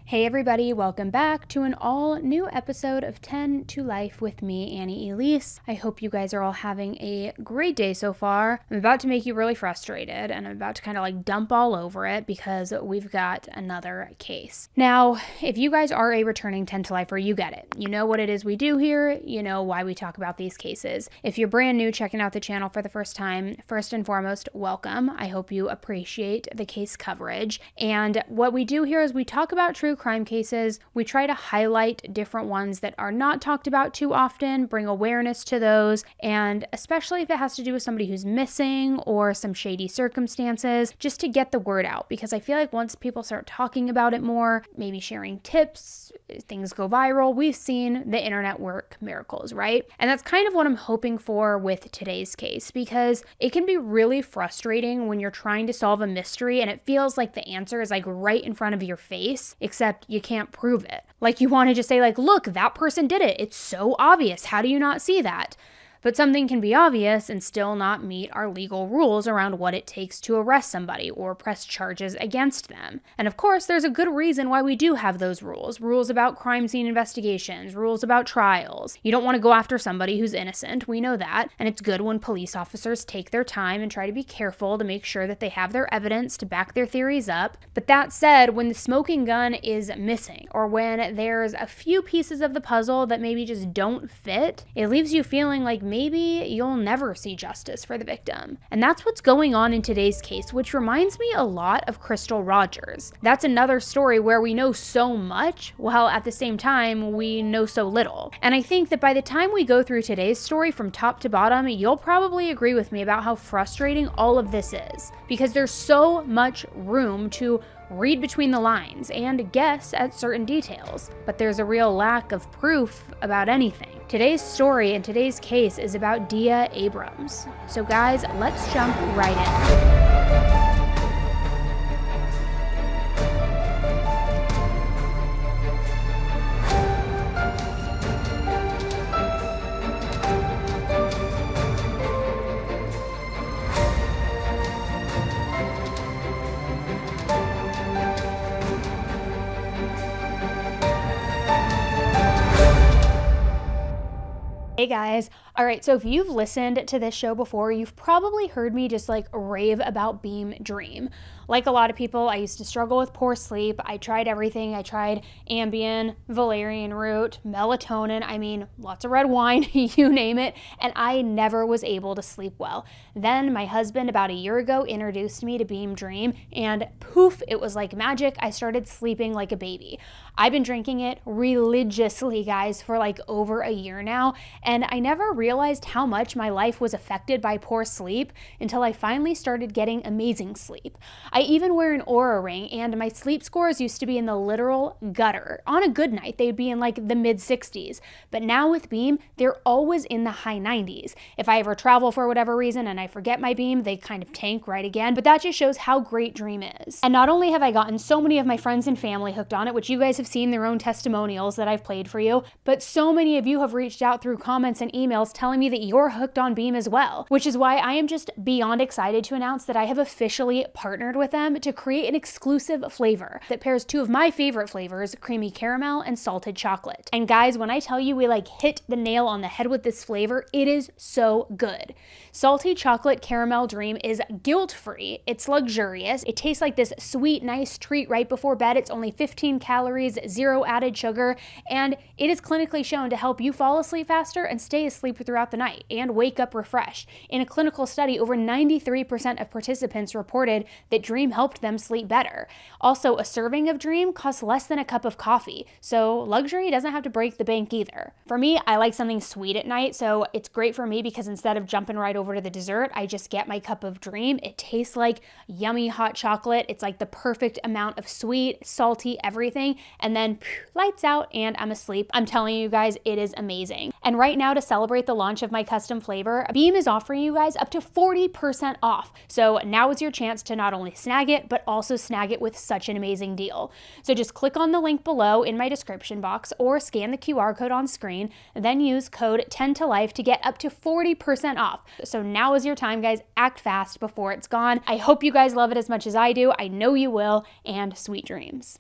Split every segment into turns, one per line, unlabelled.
Hey everybody, welcome back to an all new episode of 10 to Life with me, Annie Elise. I hope you guys are all having a great day so far. I'm about to make you really frustrated and I'm about to kind of like dump all over it because we've got another case. Now, if you guys are a returning 10 to Lifer, you get it. You know what it is we do here, you know why we talk about these cases. If you're brand new checking out the channel for the first time, first and foremost, welcome. I hope you appreciate the case coverage. And what we do here is we talk about true crime cases. We try to highlight different ones that are not talked about too often, bring awareness to those, and especially if it has to do with somebody who's missing or some shady circumstances, just to get the word out. Because I feel like once people start talking about it more, maybe sharing tips, things go viral. We've seen the internet work miracles, right? And that's kind of what I'm hoping for with today's case, because it can be really frustrating when you're trying to solve a mystery and it feels like the answer is like right in front of your face, except you can't prove it. Like you want to just say like, look, that person did it. It's so obvious. How do you not see that? But something can be obvious and still not meet our legal rules around what it takes to arrest somebody or press charges against them. And of course, there's a good reason why we do have those rules. Rules about crime scene investigations, rules about trials. You don't want to go after somebody who's innocent, we know that. And it's good when police officers take their time and try to be careful to make sure that they have their evidence to back their theories up. But that said, when the smoking gun is missing, or when there's a few pieces of the puzzle that maybe just don't fit, it leaves you feeling like maybe you'll never see justice for the victim. And that's what's going on in today's case, which reminds me a lot of Crystal Rogers. That's another story where we know so much, while at the same time, we know so little. And I think that by the time we go through today's story from top to bottom, you'll probably agree with me about how frustrating all of this is, because there's so much room to read between the lines and guess at certain details, but there's a real lack of proof about anything. Today's story and today's case is about Dia Abrams. So guys, let's jump right in. Hey guys. All right, so if you've listened to this show before, you've probably heard me just like rave about Beam Dream. Like a lot of people, I used to struggle with poor sleep. I tried everything. I tried Ambien, valerian root, melatonin, I mean, lots of red wine, you name it, and I never was able to sleep well. Then my husband about a year ago introduced me to Beam Dream, and poof, it was like magic. I started sleeping like a baby. I've been drinking it religiously, guys, for like over a year now, and I never realized how much my life was affected by poor sleep until I finally started getting amazing sleep. I even wear an Oura ring, and my sleep scores used to be in the literal gutter. On a good night, they'd be in like the mid-60s, but now with Beam, they're always in the high 90s. If I ever travel for whatever reason and I forget my Beam, they kind of tank right again, but that just shows how great Dream is. And not only have I gotten so many of my friends and family hooked on it, which you guys have seen their own testimonials that I've played for you, but so many of you have reached out through comments and emails telling me that you're hooked on Beam as well, which is why I am just beyond excited to announce that I have officially partnered with them to create an exclusive flavor that pairs two of my favorite flavors, creamy caramel and salted chocolate. And guys, when I tell you we like hit the nail on the head with this flavor, it is so good. Salty chocolate caramel Dream is guilt-free, it's luxurious, it tastes like this sweet, nice treat right before bed. It's only 15 calories, 0 added sugar, and it is clinically shown to help you fall asleep faster and stay asleep throughout the night and wake up refreshed. In a clinical study, over 93% of participants reported that Dream helped them sleep better. Also, a serving of Dream costs less than a cup of coffee, so luxury doesn't have to break the bank either. For me, I like something sweet at night, so it's great for me because instead of jumping right over to the dessert, I just get my cup of Dream. It tastes like yummy hot chocolate. It's like the perfect amount of sweet, salty, everything, and then lights out and I'm asleep. I'm telling you guys, it is amazing. And right now, to celebrate the launch of my custom flavor, Beam is offering you guys up to 40% off. So now is your chance to not only snag it, but also snag it with such an amazing deal. So just click on the link below in my description box or scan the QR code on screen, then use code 10TOLIFE to get up to 40% off. So now is your time, guys. Act fast before it's gone. I hope you guys love it as much as I do. I know you will, and sweet dreams.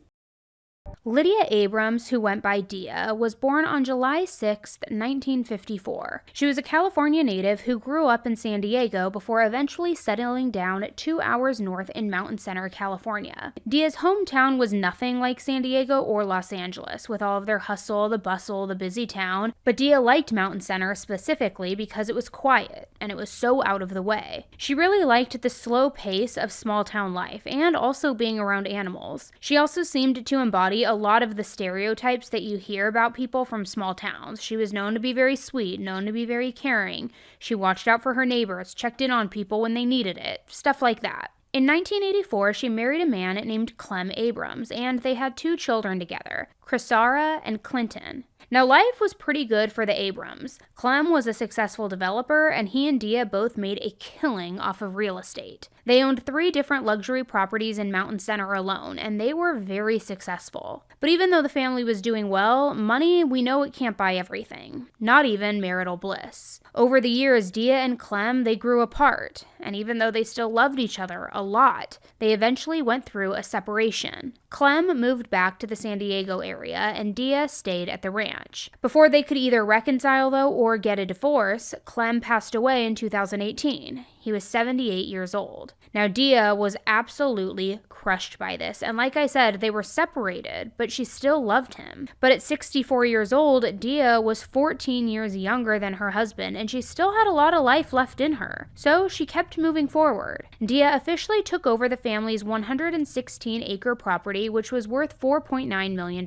Lydia Abrams, who went by Dia, was born on July 6, 1954. She was a California native who grew up in San Diego before eventually settling down 2 hours north in Mountain Center, California. Dia's hometown was nothing like San Diego or Los Angeles, with all of their hustle, the bustle, the busy town, but Dia liked Mountain Center specifically because it was quiet and it was so out of the way. She really liked the slow pace of small town life and also being around animals. She also seemed to embody a lot of the stereotypes that you hear about people from small towns. She was known to be very sweet, known to be very caring. She watched out for her neighbors, checked in on people when they needed it, stuff like that. In 1984, she married a man named Clem Abrams, and they had 2 children together, Chrisara and Clinton. Now, life was pretty good for the Abrams. Clem was a successful developer, and he and Dia both made a killing off of real estate. They owned 3 different luxury properties in Mountain Center alone, and they were very successful. But even though the family was doing well, money, we know it can't buy everything. Not even marital bliss. Over the years, Dia and Clem, they grew apart, and even though they still loved each other a lot, they eventually went through a separation. Clem moved back to the San Diego area, and Dia stayed at the ranch. Before they could either reconcile, though, or get a divorce, Clem passed away in 2018. He was 78 years old. Now, Dia was absolutely crushed by this, and like I said, they were separated, but she still loved him. But at 64 years old, Dia was 14 years younger than her husband, and she still had a lot of life left in her. So she kept moving forward. Dia officially took over the family's 116-acre property, which was worth $4.9 million.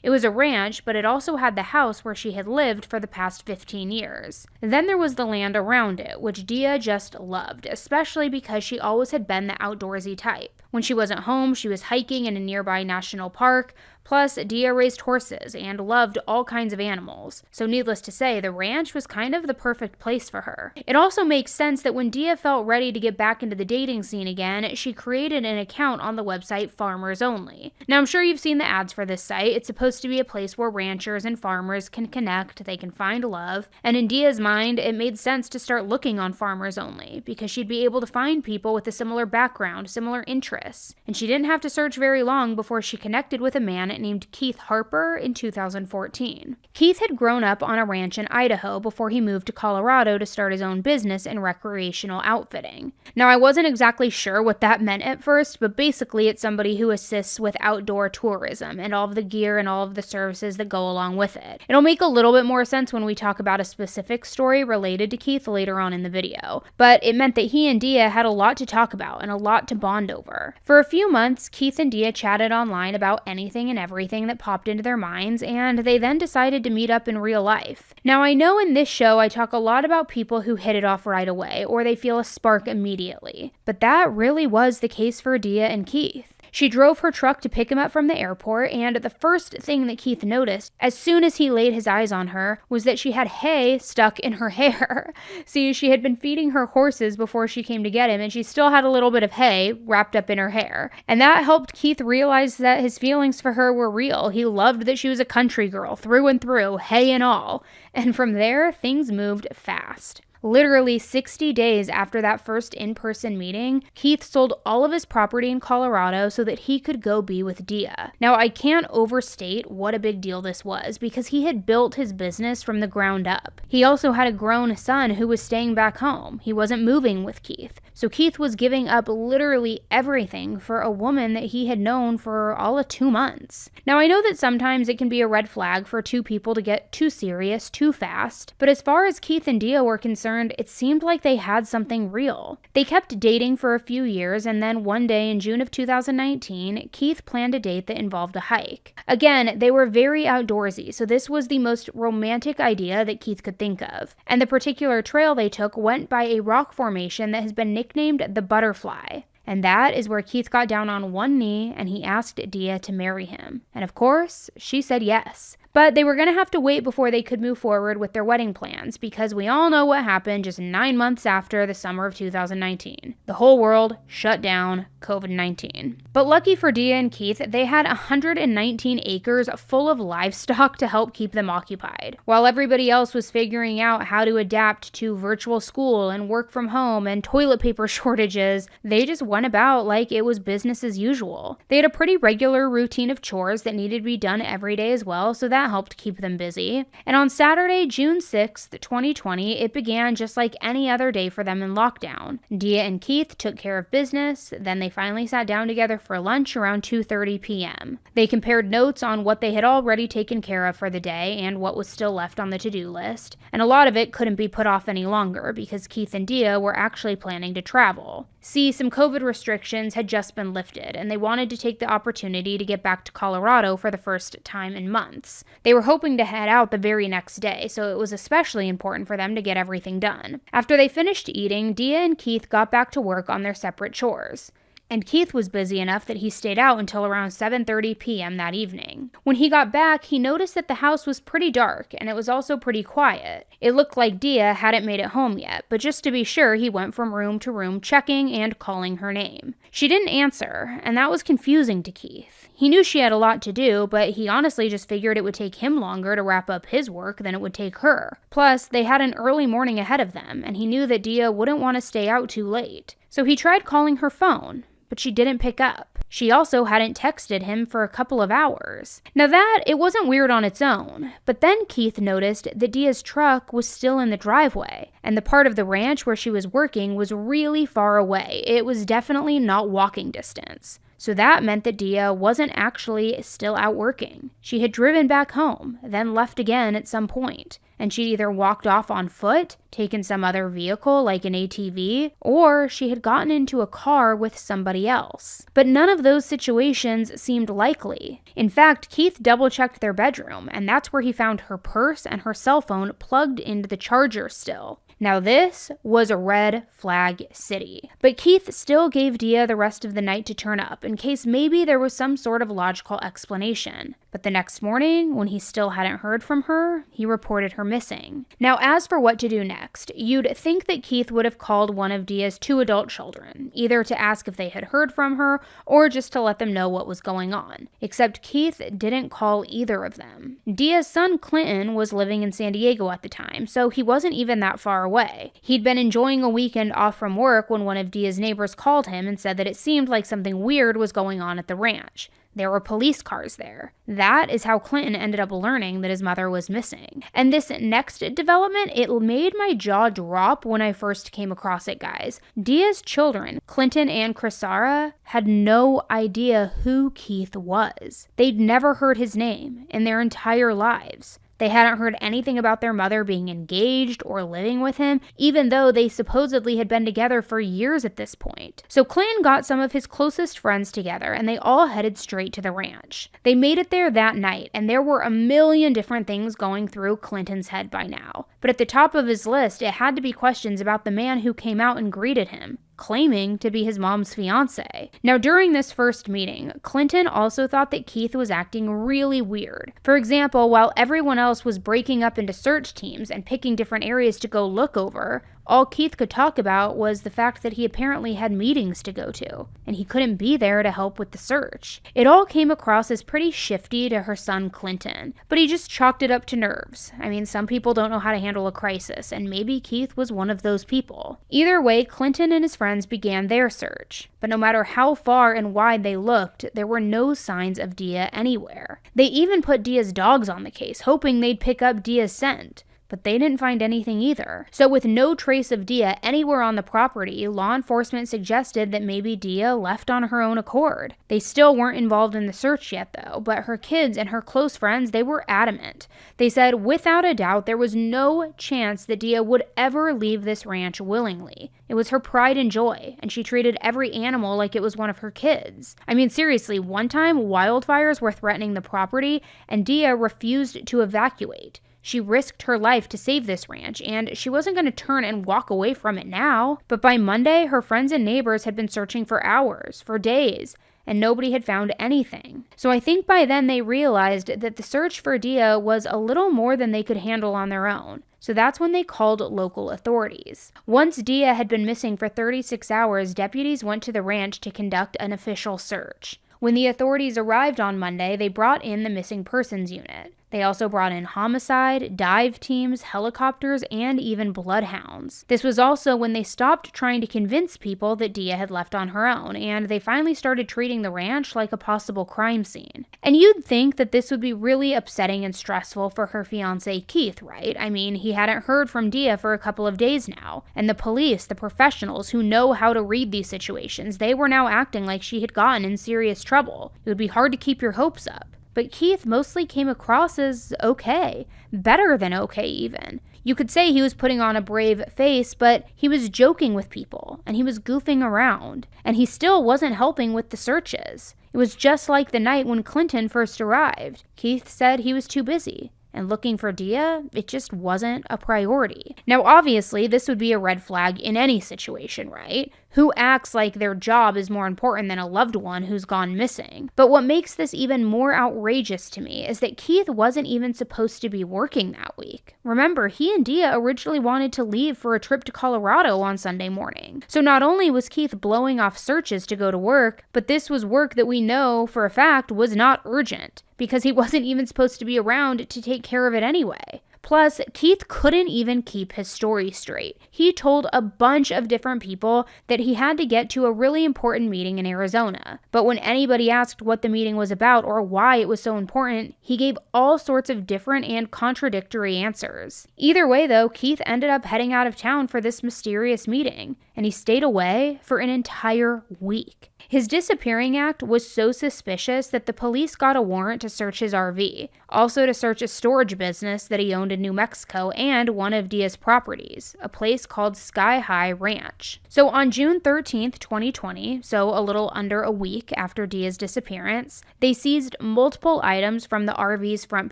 It was a ranch, but it also had the house where she had lived for the past 15 years. Then there was the land around it, which Dia just loved, especially because she always had been the outdoorsy type. When she wasn't home, she was hiking in a nearby national park. Plus, Dia raised horses and loved all kinds of animals. So needless to say, the ranch was kind of the perfect place for her. It also makes sense that when Dia felt ready to get back into the dating scene again, she created an account on the website Farmers Only. Now, I'm sure you've seen the ads for this site. It's supposed to be a place where ranchers and farmers can connect, they can find love, and in Dia's mind, it made sense to start looking on Farmers Only, because she'd be able to find people with a similar background, similar interests, and she didn't have to search very long before she connected with a man named Keith Harper in 2014. Keith had grown up on a ranch in Idaho before he moved to Colorado to start his own business in recreational outfitting. Now, I wasn't exactly sure what that meant at first, but basically it's somebody who assists with outdoor tourism and all of the gear and all of the services that go along with it. It'll make a little bit more sense when we talk about a specific story related to Keith later on in the video, but it meant that he and Dia had a lot to talk about and a lot to bond over. For a few months, Keith and Dia chatted online about anything and everything that popped into their minds, and they then decided to meet up in real life. Now, I know in this show I talk a lot about people who hit it off right away, or they feel a spark immediately, but that really was the case for Dia and Keith. She drove her truck to pick him up from the airport, and the first thing that Keith noticed, as soon as he laid his eyes on her, was that she had hay stuck in her hair. See, she had been feeding her horses before she came to get him, and she still had a little bit of hay wrapped up in her hair. And that helped Keith realize that his feelings for her were real. He loved that she was a country girl, through and through, hay and all. And from there, things moved fast. Literally 60 days after that first in-person meeting, Keith sold all of his property in Colorado so that he could go be with Dia. Now, I can't overstate what a big deal this was because he had built his business from the ground up. He also had a grown son who was staying back home. He wasn't moving with Keith. So Keith was giving up literally everything for a woman that he had known for all of 2 months. Now, I know that sometimes it can be a red flag for 2 people to get too serious too fast, but as far as Keith and Dia were concerned, it seemed like they had something real. They kept dating for a few years, and then one day in June of 2019, Keith planned a date that involved a hike. Again, they were very outdoorsy, so this was the most romantic idea that Keith could think of. And the particular trail they took went by a rock formation that has been nicknamed the Butterfly. And that is where Keith got down on one knee and he asked Dia to marry him. And of course, she said yes. But they were going to have to wait before they could move forward with their wedding plans because we all know what happened just 9 months after the summer of 2019. The whole world shut down, COVID-19. But lucky for Dia and Keith, they had 119 acres full of livestock to help keep them occupied. While everybody else was figuring out how to adapt to virtual school and work from home and toilet paper shortages, they just went went about like it was business as usual. They had a pretty regular routine of chores that needed to be done every day as well, so that helped keep them busy. And on Saturday, June 6th, 2020, it began just like any other day for them in lockdown. Dia and Keith took care of business, then they finally sat down together for lunch around 2:30 p.m. They compared notes on what they had already taken care of for the day and what was still left on the to-do list, and a lot of it couldn't be put off any longer because Keith and Dia were actually planning to travel. See, some COVID restrictions had just been lifted, and they wanted to take the opportunity to get back to Colorado for the first time in months. They were hoping to head out the very next day, so it was especially important for them to get everything done. After they finished eating, Dia and Keith got back to work on their separate chores. And Keith was busy enough that he stayed out until around 7:30 p.m. that evening. When he got back, he noticed that the house was pretty dark, and it was also pretty quiet. It looked like Dia hadn't made it home yet, but just to be sure, he went from room to room checking and calling her name. She didn't answer, and that was confusing to Keith. He knew she had a lot to do, but he honestly just figured it would take him longer to wrap up his work than it would take her. Plus, they had an early morning ahead of them, and he knew that Dia wouldn't want to stay out too late. So he tried calling her phone, but she didn't pick up. She also hadn't texted him for a couple of hours. Now that, it wasn't weird on its own, but then Keith noticed that Dia's truck was still in the driveway, and the part of the ranch where she was working was really far away. It was definitely not walking distance. So that meant that Dia wasn't actually still out working. She had driven back home, then left again at some point, and she'd either walked off on foot, taken some other vehicle like an ATV, or she had gotten into a car with somebody else. But none of those situations seemed likely. In fact, Keith double-checked their bedroom, and that's where he found her purse and her cell phone plugged into the charger still. Now this was a red flag city. But Keith still gave Dia the rest of the night to turn up in case maybe there was some sort of logical explanation. But the next morning, when he still hadn't heard from her, he reported her missing. Now as for what to do next, you'd think that Keith would have called one of Dia's 2 adult children, either to ask if they had heard from her or just to let them know what was going on. Except Keith didn't call either of them. Dia's son Clinton was living in San Diego at the time, so he wasn't even that far away. He'd been enjoying a weekend off from work when one of Dia's neighbors called him and said that it seemed like something weird was going on at the ranch. There were police cars there. That is how Clinton ended up learning that his mother was missing. And this next development, it made my jaw drop when I first came across it, guys. Dia's children, Clinton and Chrisara, had no idea who Keith was. They'd never heard his name in their entire lives. They hadn't heard anything about their mother being engaged or living with him, even though they supposedly had been together for years at this point. So Clinton got some of his closest friends together, and they all headed straight to the ranch. They made it there that night, and there were a million different things going through Clinton's head by now. But at the top of his list, it had to be questions about the man who came out and greeted him, claiming to be his mom's fiance. Now, during this first meeting, Clinton also thought that Keith was acting really weird. For example, while everyone else was breaking up into search teams and picking different areas to go look over, all Keith could talk about was the fact that he apparently had meetings to go to, and he couldn't be there to help with the search. It all came across as pretty shifty to her son Clinton, but he just chalked it up to nerves. I mean, some people don't know how to handle a crisis, and maybe Keith was one of those people. Either way, Clinton and his friends began their search, but no matter how far and wide they looked, there were no signs of Dia anywhere. They even put Dia's dogs on the case, hoping they'd pick up Dia's scent. But they didn't find anything either. So with no trace of Dia anywhere on the property, law enforcement suggested that maybe Dia left on her own accord. They still weren't involved in the search yet though, but her kids and her close friends, they were adamant. They said without a doubt there was no chance that Dia would ever leave this ranch willingly. It was her pride and joy, and she treated every animal like it was one of her kids. I mean, seriously, one time wildfires were threatening the property and Dia refused to evacuate. She risked her life to save this ranch, and she wasn't going to turn and walk away from it now. But by Monday, her friends and neighbors had been searching for hours, for days, and nobody had found anything. So I think by then they realized that the search for Dia was a little more than they could handle on their own. So that's when they called local authorities. Once Dia had been missing for 36 hours, deputies went to the ranch to conduct an official search. When the authorities arrived on Monday, they brought in the missing persons unit. They also brought in homicide, dive teams, helicopters, and even bloodhounds. This was also when they stopped trying to convince people that Dia had left on her own, and they finally started treating the ranch like a possible crime scene. And you'd think that this would be really upsetting and stressful for her fiancé Keith, right? I mean, he hadn't heard from Dia for a couple of days now, and the police, the professionals who know how to read these situations, they were now acting like she had gotten in serious trouble. It would be hard to keep your hopes up. But Keith mostly came across as okay, better than okay even. You could say he was putting on a brave face, but he was joking with people, and he was goofing around, and he still wasn't helping with the searches. It was just like the night when Clinton first arrived. Keith said he was too busy, and looking for Dia, it just wasn't a priority. Now, obviously, this would be a red flag in any situation, right? Who acts like their job is more important than a loved one who's gone missing? But what makes this even more outrageous to me is that Keith wasn't even supposed to be working that week. Remember, he and Dia originally wanted to leave for a trip to Colorado on Sunday morning. So not only was Keith blowing off searches to go to work, but this was work that we know for a fact was not urgent, because he wasn't even supposed to be around to take care of it anyway. Plus, Keith couldn't even keep his story straight. He told a bunch of different people that he had to get to a really important meeting in Arizona. But when anybody asked what the meeting was about or why it was so important, he gave all sorts of different and contradictory answers. Either way, though, Keith ended up heading out of town for this mysterious meeting, and he stayed away for an entire week. His disappearing act was so suspicious that the police got a warrant to search his RV, also to search a storage business that he owned in New Mexico and one of Dia's properties, a place called Sky High Ranch. So on June 13th, 2020, so a little under a week after Dia's disappearance, they seized multiple items from the RV's front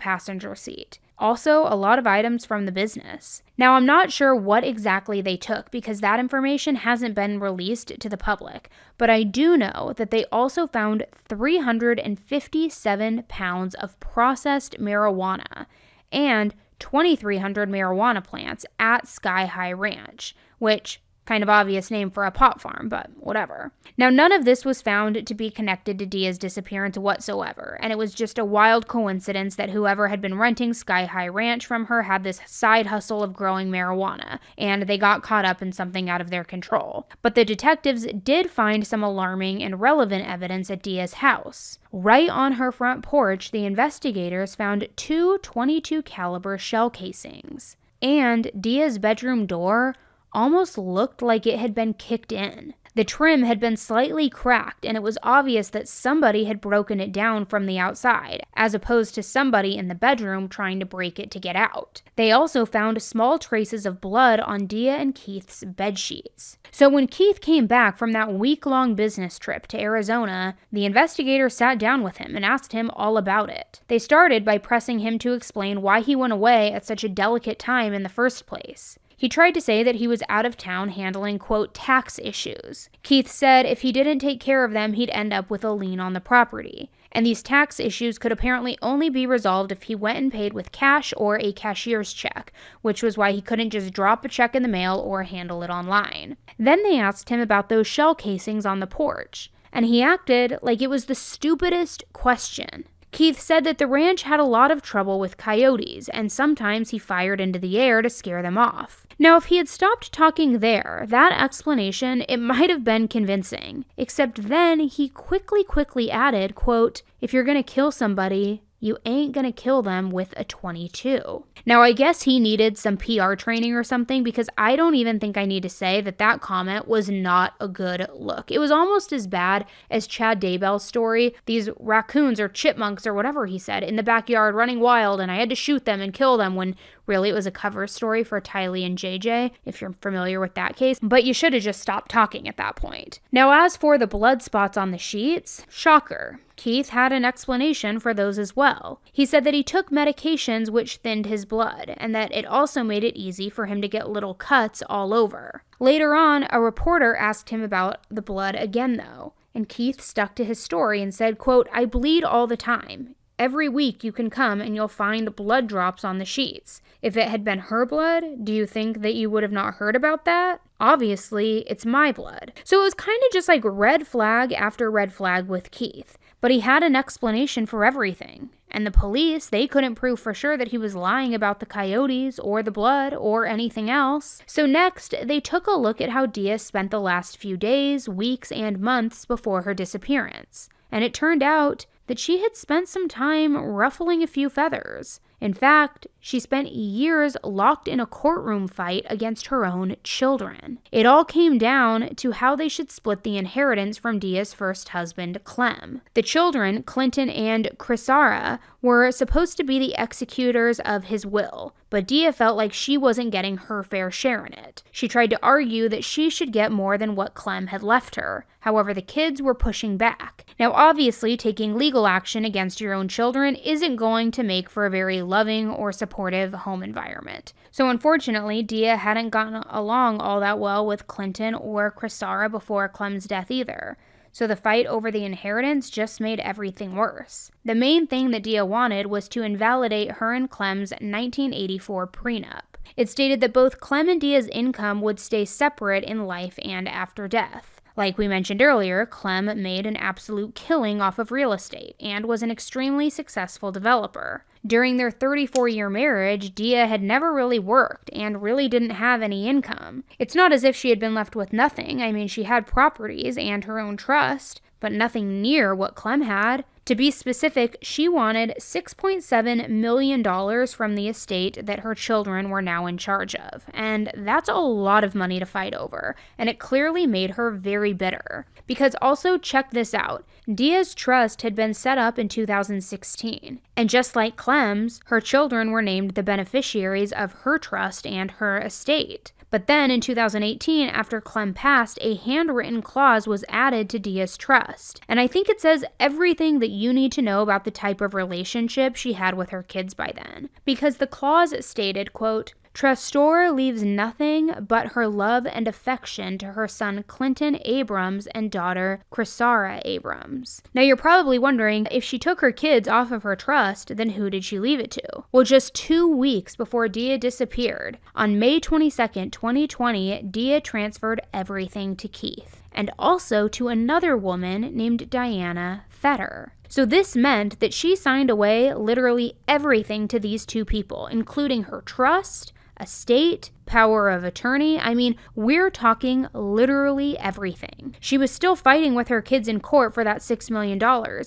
passenger seat. Also, a lot of items from the business. Now, I'm not sure what exactly they took because that information hasn't been released to the public, but I do know that they also found 357 pounds of processed marijuana and 2,300 marijuana plants at Sky High Ranch, which kind of obvious name for a pot farm, but whatever. Now, none of this was found to be connected to Dia's disappearance whatsoever, and it was just a wild coincidence that whoever had been renting Sky High Ranch from her had this side hustle of growing marijuana, and they got caught up in something out of their control. But the detectives did find some alarming and relevant evidence at Dia's house. Right on her front porch, the investigators found two .22 caliber shell casings, and Dia's bedroom door almost looked like it had been kicked in. The trim had been slightly cracked, and it was obvious that somebody had broken it down from the outside, as opposed to somebody in the bedroom trying to break it to get out. They also found small traces of blood on Dia and Keith's bed sheets. So when Keith came back from that week-long business trip to Arizona, the investigator sat down with him and asked him all about it. They started by pressing him to explain why he went away at such a delicate time in the first place. He tried to say that he was out of town handling, quote, tax issues. Keith said if he didn't take care of them, he'd end up with a lien on the property. And these tax issues could apparently only be resolved if he went and paid with cash or a cashier's check, which was why he couldn't just drop a check in the mail or handle it online. Then they asked him about those shell casings on the porch, and he acted like it was the stupidest question. Keith said that the ranch had a lot of trouble with coyotes, and sometimes he fired into the air to scare them off. Now, if he had stopped talking there, that explanation, it might have been convincing. Except then he quickly added, quote, if you're gonna kill somebody, you ain't gonna kill them with a .22. Now, I guess he needed some PR training or something, because I don't even think I need to say that that comment was not a good look. It was almost as bad as Chad Daybell's story, these raccoons or chipmunks or whatever he said in the backyard running wild and I had to shoot them and kill them, when really it was a cover story for Tylee and JJ, if you're familiar with that case. But you should have just stopped talking at that point. Now, as for the blood spots on the sheets, shocker. Keith had an explanation for those as well. He said that he took medications which thinned his blood, and that it also made it easy for him to get little cuts all over. Later on, a reporter asked him about the blood again, though, and Keith stuck to his story and said, quote, I bleed all the time. Every week you can come and you'll find blood drops on the sheets. If it had been her blood, do you think that you would have not heard about that? Obviously, it's my blood. So it was kind of just like red flag after red flag with Keith. but he had an explanation for everything. And the police, they couldn't prove for sure that he was lying about the coyotes or the blood or anything else. So next, they took a look at how Dia spent the last few days, weeks, and months before her disappearance. And it turned out that she had spent some time ruffling a few feathers. In fact, she spent years locked in a courtroom fight against her own children. It all came down to how they should split the inheritance from Dia's first husband, Clem. The children, Clinton and Crisara, were supposed to be the executors of his will, but Dia felt like she wasn't getting her fair share in it. She tried to argue that she should get more than what Clem had left her. However, the kids were pushing back. Now, obviously, taking legal action against your own children isn't going to make for a very loving or supportive home environment. So unfortunately, Dia hadn't gotten along all that well with Clinton or Crisara before Clem's death either. So the fight over the inheritance just made everything worse. The main thing that Dia wanted was to invalidate her and Clem's 1984 prenup. It stated that both Clem and Dia's income would stay separate in life and after death. Like we mentioned earlier, Clem made an absolute killing off of real estate and was an extremely successful developer. During their 34-year marriage, Dia had never really worked and really didn't have any income. It's not as if she had been left with nothing. I mean, she had properties and her own trust, but nothing near what Clem had. To be specific, she wanted $6.7 million from the estate that her children were now in charge of. And that's a lot of money to fight over, and it clearly made her very bitter. Because also, check this out, Dia's trust had been set up in 2016. And just like Clem's, her children were named the beneficiaries of her trust and her estate. But then in 2018, after Clem passed, a handwritten clause was added to Dia's trust. And I think it says everything that you need to know about the type of relationship she had with her kids by then. Because the clause stated, quote, "Trustor leaves nothing but her love and affection to her son Clinton Abrams and daughter Crisara Abrams." Now you're probably wondering, if she took her kids off of her trust, then who did she leave it to? Well, just 2 weeks before Dia disappeared, on May 22nd, 2020, Dia transferred everything to Keith, and also to another woman named Diana Fetter. So this meant that she signed away literally everything to these two people, including her trust, estate, power of attorney. I mean, we're talking literally everything. She was still fighting with her kids in court for that $6 million,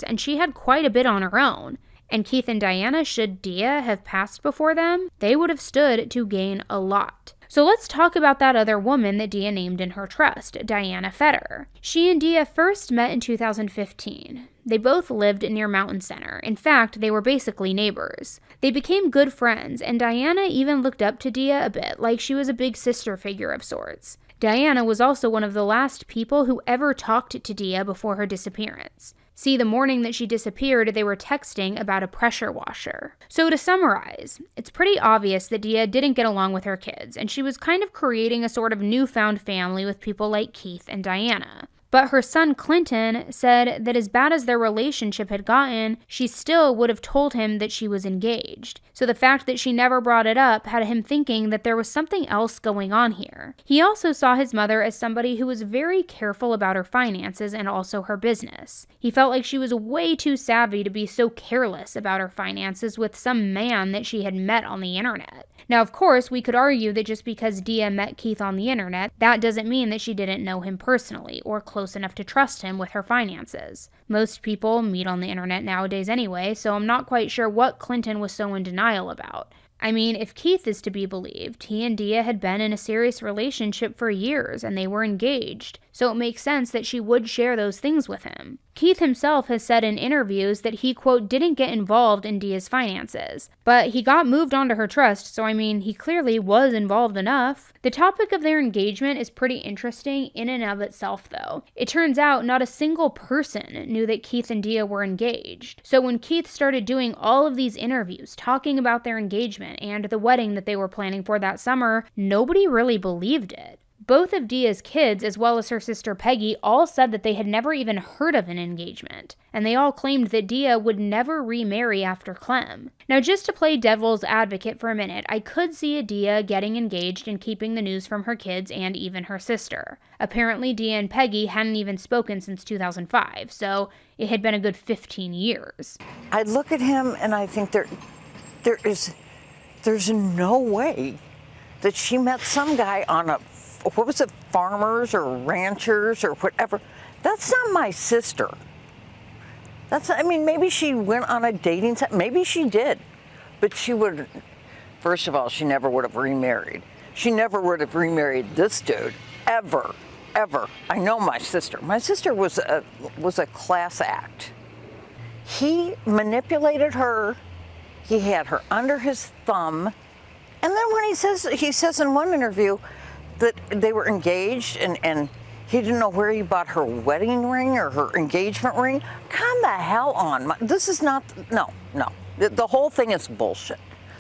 and she had quite a bit on her own. And Keith and Diana, should Dia have passed before them, they would have stood to gain a lot. So let's talk about that other woman that Dia named in her trust, Diana Fetter. She and Dia first met in 2015. They both lived near Mountain Center. In fact, they were basically neighbors. They became good friends, and Diana even looked up to Dia a bit, like she was a big sister figure of sorts. Diana was also one of the last people who ever talked to Dia before her disappearance. See, the morning that she disappeared, they were texting about a pressure washer. So to summarize, it's pretty obvious that Dia didn't get along with her kids, and she was kind of creating a sort of newfound family with people like Keith and Diana. But her son Clinton said that as bad as their relationship had gotten, she still would have told him that she was engaged. So the fact that she never brought it up had him thinking that there was something else going on here. He also saw his mother as somebody who was very careful about her finances and also her business. He felt like she was way too savvy to be so careless about her finances with some man that she had met on the internet. Now, of course, we could argue that just because Dia met Keith on the internet, that doesn't mean that she didn't know him personally or close enough to trust him with her finances. Most people meet on the internet nowadays anyway, so I'm not quite sure what Clinton was so in denial about. I mean, if Keith is to be believed, he and Dia had been in a serious relationship for years and they were engaged, so it makes sense that she would share those things with him. Keith himself has said in interviews that he, quote, didn't get involved in Dia's finances, but he got moved onto her trust, so I mean, he clearly was involved enough. The topic of their engagement is pretty interesting in and of itself, though. It turns out not a single person knew that Keith and Dia were engaged. So when Keith started doing all of these interviews, talking about their engagement and the wedding that they were planning for that summer, nobody really believed it. Both of Dia's kids, as well as her sister Peggy, all said that they had never even heard of an engagement, and they all claimed that Dia would never remarry after Clem. Now, just to play devil's advocate for a minute, I could see Dia getting engaged and keeping the news from her kids and even her sister. Apparently, Dia and Peggy hadn't even spoken since 2005, so it had been a good 15 years.
I look at him and I think there's no way that she met some guy on a, what was it, farmers or ranchers or whatever. That's not my sister. Maybe she went on a dating site. Maybe she did. But she would, first of all, she never would have remarried. She never would have remarried this dude, ever. I know my sister. My sister was a class act. He manipulated her. He had her under his thumb. And then when he says in one interview that they were engaged and he didn't know where he bought her wedding ring or her engagement ring. Come the hell on. This is not, no. The whole thing is bullshit.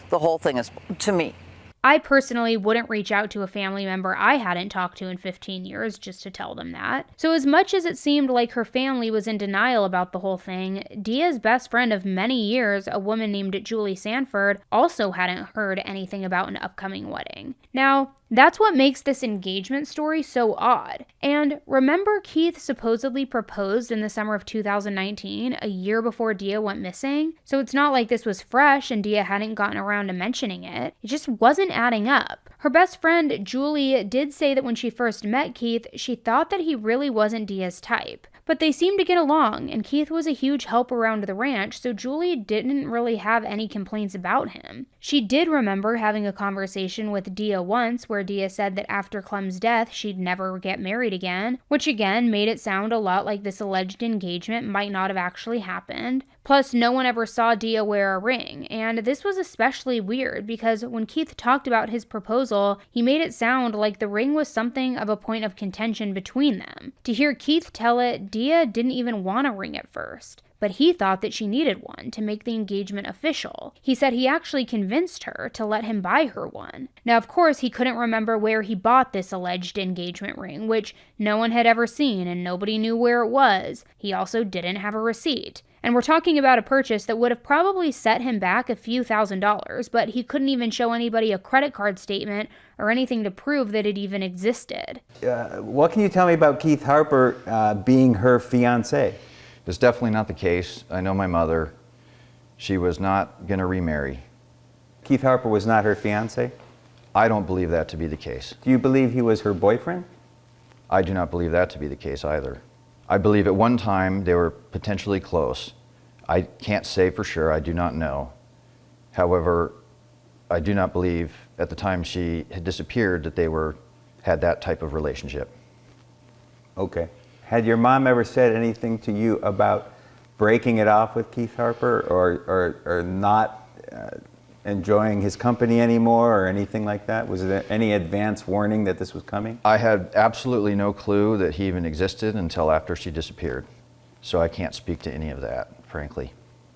The whole thing is, to me.
I personally wouldn't reach out to a family member I hadn't talked to in 15 years just to tell them that. So as much as it seemed like her family was in denial about the whole thing, Dia's best friend of many years, a woman named Julie Sanford, also hadn't heard anything about an upcoming wedding. Now, that's what makes this engagement story so odd. And remember Keith supposedly proposed in the summer of 2019, a year before Dia went missing? So it's not like this was fresh and Dia hadn't gotten around to mentioning it. It just wasn't adding up. Her best friend, Julie, did say that when she first met Keith, she thought that he really wasn't Dia's type. But they seemed to get along, and Keith was a huge help around the ranch, so Julie didn't really have any complaints about him. She did remember having a conversation with Dia once where Dia said that after Clem's death, she'd never get married again, which again made it sound a lot like this alleged engagement might not have actually happened. Plus, no one ever saw Dia wear a ring, and this was especially weird because when Keith talked about his proposal, he made it sound like the ring was something of a point of contention between them. To hear Keith tell it, Dia didn't even want a ring at first, but he thought that she needed one to make the engagement official. He said he actually convinced her to let him buy her one. Now, of course, he couldn't remember where he bought this alleged engagement ring, which no one had ever seen and nobody knew where it was. He also didn't have a receipt. And we're talking about a purchase that would have probably set him back a few $1,000s, but he couldn't even show anybody a credit card statement or anything to prove that it even existed.
What can you tell me about Keith Harper being her fiancé?
It's definitely not the case. I know my mother. She was not going to remarry.
Keith Harper was not her fiancé?
I don't believe that to be the case.
Do you believe he was her boyfriend?
I do not believe that to be the case either. I believe at one time they were potentially close. I can't say for sure, I do not know. However, I do not believe at the time she had disappeared that they had that type of relationship.
Okay. Had your mom ever said anything to you about breaking it off with Keith Harper or not enjoying his company anymore or anything like that? Was there any advance warning that this was coming?
I had absolutely no clue that he even existed until after she disappeared. So I can't speak to any of that, frankly.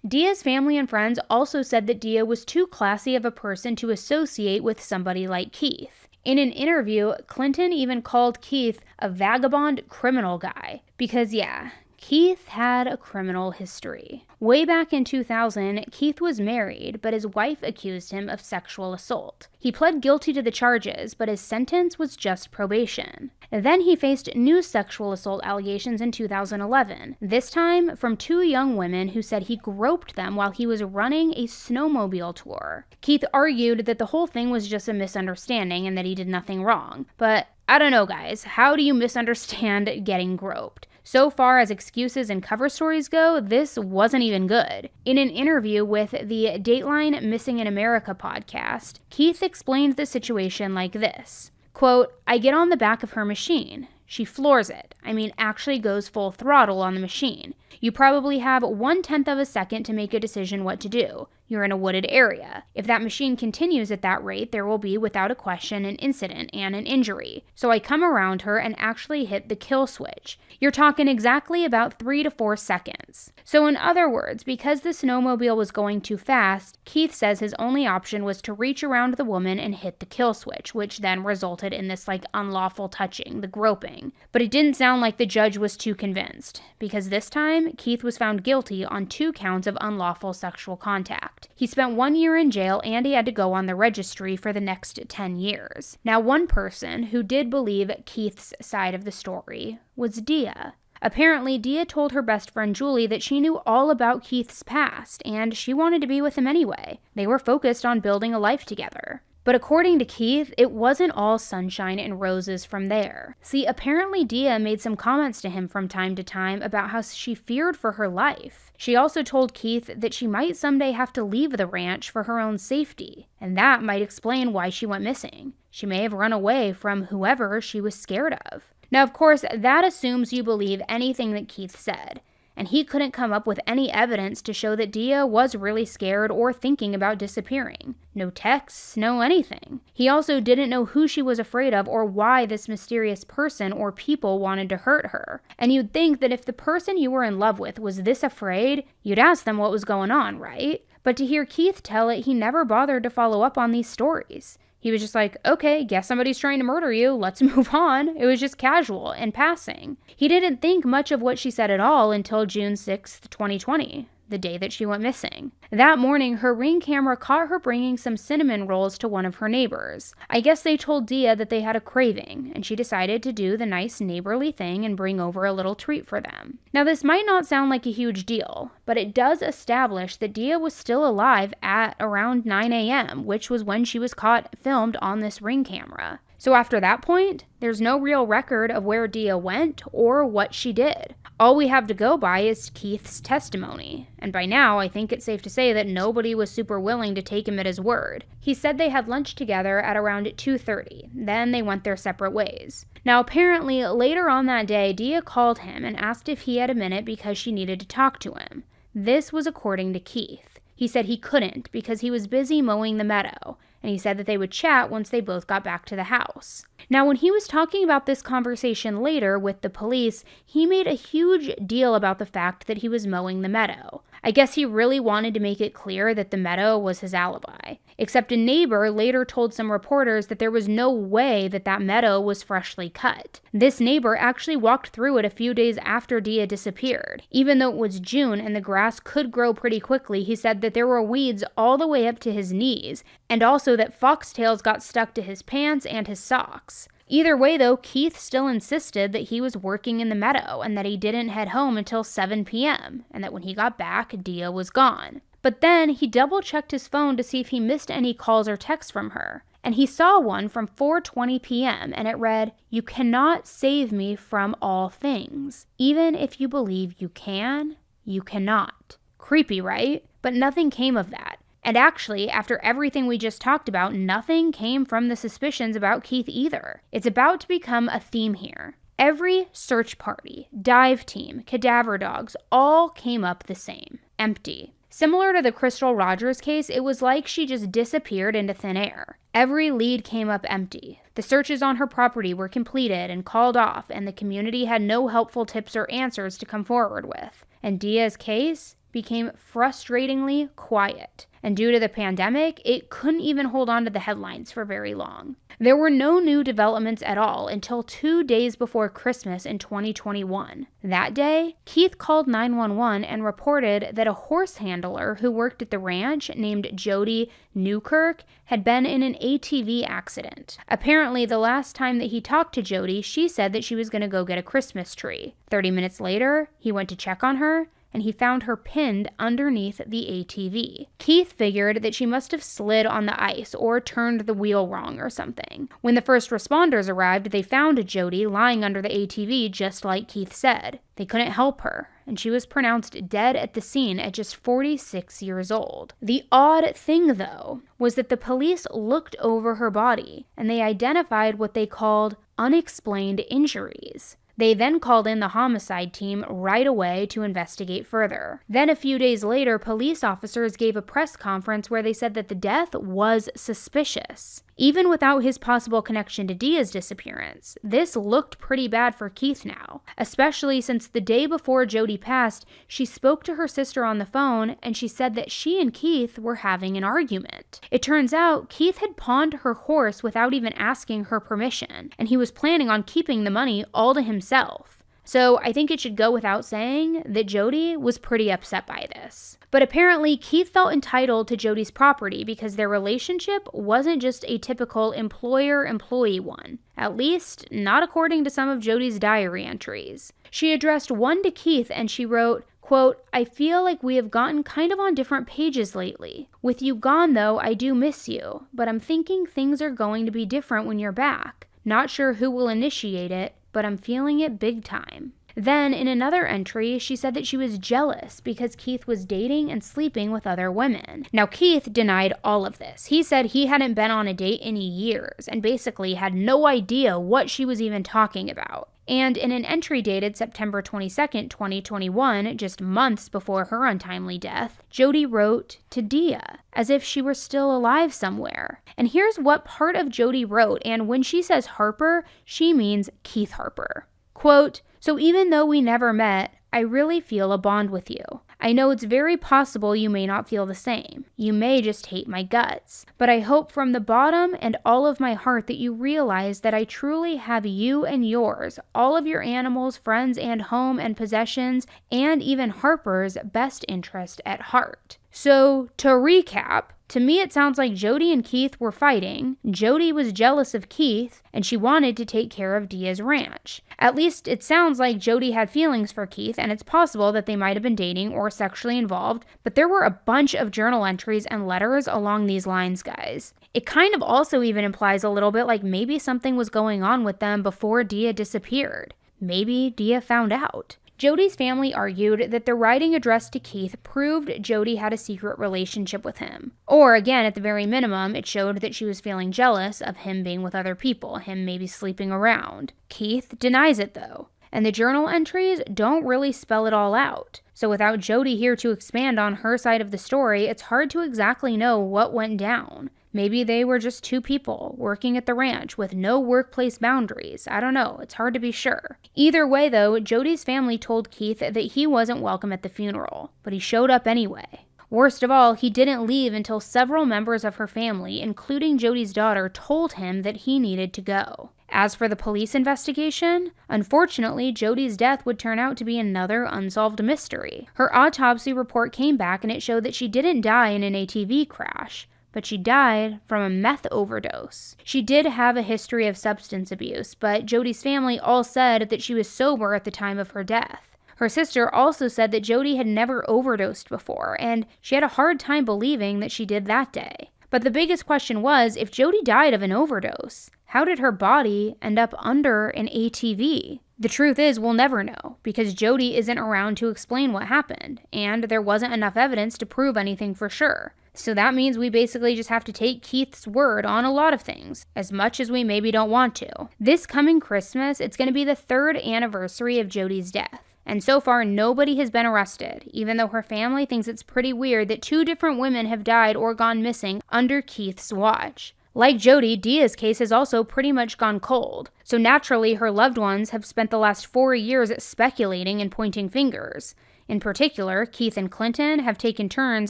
Dia's family and friends also said that Dia was too classy of a person to associate with somebody like Keith. In an interview, Clinton even called Keith a vagabond criminal guy. Because yeah, Keith had a criminal history. Way back in 2000, Keith was married, but his wife accused him of sexual assault. He pled guilty to the charges, but his sentence was just probation. Then he faced new sexual assault allegations in 2011, this time from two young women who said he groped them while he was running a snowmobile tour. Keith argued that the whole thing was just a misunderstanding and that he did nothing wrong. But I don't know, guys, how do you misunderstand getting groped? So far as excuses and cover stories go, this wasn't even good. In an interview with the Dateline Missing in America podcast, Keith explained the situation like this. Quote, I get on the back of her machine. She floors it. Actually goes full throttle on the machine. You probably have 1/10 of a second to make a decision what to do. You're in a wooded area. If that machine continues at that rate, there will be, without a question, an incident and an injury. So I come around her and actually hit the kill switch. You're talking exactly about 3 to 4 seconds. So in other words, because the snowmobile was going too fast, Keith says his only option was to reach around the woman and hit the kill switch, which then resulted in this unlawful touching, the groping. But it didn't sound like the judge was too convinced, because this time, Keith was found guilty on 2 counts of unlawful sexual contact. He spent 1 year in jail and he had to go on the registry for the next 10 years. Now, one person who did believe Keith's side of the story was Dia. Apparently, Dia told her best friend Julie that she knew all about Keith's past, and she wanted to be with him anyway. They were focused on building a life together. But according to Keith, it wasn't all sunshine and roses from there. See, apparently Dia made some comments to him from time to time about how she feared for her life. She also told Keith that she might someday have to leave the ranch for her own safety, and that might explain why she went missing. She may have run away from whoever she was scared of. Now, of course, that assumes you believe anything that Keith said, and he couldn't come up with any evidence to show that Dia was really scared or thinking about disappearing. No texts, no anything. He also didn't know who she was afraid of or why this mysterious person or people wanted to hurt her. And you'd think that if the person you were in love with was this afraid, you'd ask them what was going on, right? But to hear Keith tell it, he never bothered to follow up on these stories. He was just like, okay, guess somebody's trying to murder you, let's move on. It was just casual and passing. He didn't think much of what she said at all until June 6th, 2020, the day that she went missing. That morning, her Ring camera caught her bringing some cinnamon rolls to one of her neighbors. I guess they told Dia that they had a craving, and she decided to do the nice neighborly thing and bring over a little treat for them. Now, this might not sound like a huge deal, but it does establish that Dia was still alive at around 9 a.m., which was when she was caught filmed on this Ring camera. So after that point, there's no real record of where Dia went or what she did. All we have to go by is Keith's testimony, and by now I think it's safe to say that nobody was super willing to take him at his word. He said they had lunch together at around 2:30, then they went their separate ways. Now apparently later on that day, Dia called him and asked if he had a minute because she needed to talk to him. This was according to Keith. He said he couldn't because he was busy mowing the meadow, and he said that they would chat once they both got back to the house. Now, when he was talking about this conversation later with the police, he made a huge deal about the fact that he was mowing the meadow. I guess he really wanted to make it clear that the meadow was his alibi. Except a neighbor later told some reporters that there was no way that that meadow was freshly cut. This neighbor actually walked through it a few days after Dia disappeared. Even though it was June and the grass could grow pretty quickly, he said that there were weeds all the way up to his knees, and also that foxtails got stuck to his pants and his socks. Either way, though, Keith still insisted that he was working in the meadow and that he didn't head home until 7 p.m., and that when he got back, Dia was gone. But then he double-checked his phone to see if he missed any calls or texts from her, and he saw one from 4:20 p.m., and it read, "You cannot save me from all things. Even if you believe you can, you cannot." Creepy, right? But nothing came of that. And actually, after everything we just talked about, nothing came from the suspicions about Keith either. It's about to become a theme here. Every search party, dive team, cadaver dogs, all came up the same. Empty. Similar to the Crystal Rogers case, it was like she just disappeared into thin air. Every lead came up empty. The searches on her property were completed and called off, and the community had no helpful tips or answers to come forward with. And Dia's case became frustratingly quiet. And due to the pandemic, it couldn't even hold on to the headlines for very long. There were no new developments at all until 2 days before Christmas in 2021. That day, Keith called 911 and reported that a horse handler who worked at the ranch named Jodie Newkirk had been in an ATV accident. Apparently, the last time that he talked to Jodie, she said that she was going to go get a Christmas tree. 30 minutes later, he went to check on her, and he found her pinned underneath the ATV. Keith figured that she must have slid on the ice or turned the wheel wrong or something. When the first responders arrived, they found Jodie lying under the ATV just like Keith said. They couldn't help her, and she was pronounced dead at the scene at just 46 years old. The odd thing, though, was that the police looked over her body, and they identified what they called unexplained injuries. They then called in the homicide team right away to investigate further. Then a few days later, police officers gave a press conference where they said that the death was suspicious. Even without his possible connection to Dia's disappearance, this looked pretty bad for Keith now, especially since the day before Jodie passed, she spoke to her sister on the phone and she said that she and Keith were having an argument. It turns out Keith had pawned her horse without even asking her permission, and he was planning on keeping the money all to himself. So I think it should go without saying that Jodie was pretty upset by this. But apparently Keith felt entitled to Jodie's property because their relationship wasn't just a typical employer-employee one, at least not according to some of Jodie's diary entries. She addressed one to Keith and she wrote, quote, "I feel like we have gotten kind of on different pages lately. With you gone though, I do miss you, but I'm thinking things are going to be different when you're back. Not sure who will initiate it, but I'm feeling it big time." Then, in another entry, she said that she was jealous because Keith was dating and sleeping with other women. Now, Keith denied all of this. He said he hadn't been on a date in years and basically had no idea what she was even talking about. And in an entry dated September 22nd, 2021, just months before her untimely death, Jodie wrote to Dia, as if she were still alive somewhere. And here's what part of Jodie wrote, and when she says Harper, she means Keith Harper. Quote, "So even though we never met, I really feel a bond with you. I know it's very possible you may not feel the same. You may just hate my guts. But I hope from the bottom and all of my heart that you realize that I truly have you and yours, all of your animals, friends, and home and possessions, and even Harper's best interest at heart." So, to recap, to me it sounds like Jodie and Keith were fighting, Jodie was jealous of Keith, and she wanted to take care of Dia's ranch. At least it sounds like Jodie had feelings for Keith, and it's possible that they might have been dating or sexually involved, but there were a bunch of journal entries and letters along these lines, guys. It kind of also even implies a little bit like maybe something was going on with them before Dia disappeared. Maybe Dia found out. Jodie's family argued that the writing addressed to Keith proved Jodie had a secret relationship with him. Or, again, at the very minimum, it showed that she was feeling jealous of him being with other people, him maybe sleeping around. Keith denies it, though. And the journal entries don't really spell it all out. So without Jodie here to expand on her side of the story, it's hard to exactly know what went down. Maybe they were just two people working at the ranch with no workplace boundaries. I don't know. It's hard to be sure. Either way, though, Jodie's family told Keith that he wasn't welcome at the funeral, but he showed up anyway. Worst of all, he didn't leave until several members of her family, including Jodie's daughter, told him that he needed to go. As for the police investigation, unfortunately, Jodie's death would turn out to be another unsolved mystery. Her autopsy report came back and it showed that she didn't die in an ATV crash, but she died from a meth overdose. She did have a history of substance abuse, but Jodie's family all said that she was sober at the time of her death. Her sister also said that Jodie had never overdosed before, and she had a hard time believing that she did that day. But the biggest question was, if Jodie died of an overdose, how did her body end up under an ATV? The truth is, we'll never know, because Jodie isn't around to explain what happened, and there wasn't enough evidence to prove anything for sure. So that means we basically just have to take Keith's word on a lot of things, as much as we maybe don't want to. This coming Christmas, it's going to be the 3rd anniversary of Jodie's death. And so far, nobody has been arrested, even though her family thinks it's pretty weird that 2 different women have died or gone missing under Keith's watch. Like Jodie, Dia's case has also pretty much gone cold. So naturally, her loved ones have spent the last 4 years speculating and pointing fingers. In particular, Keith and Clinton have taken turns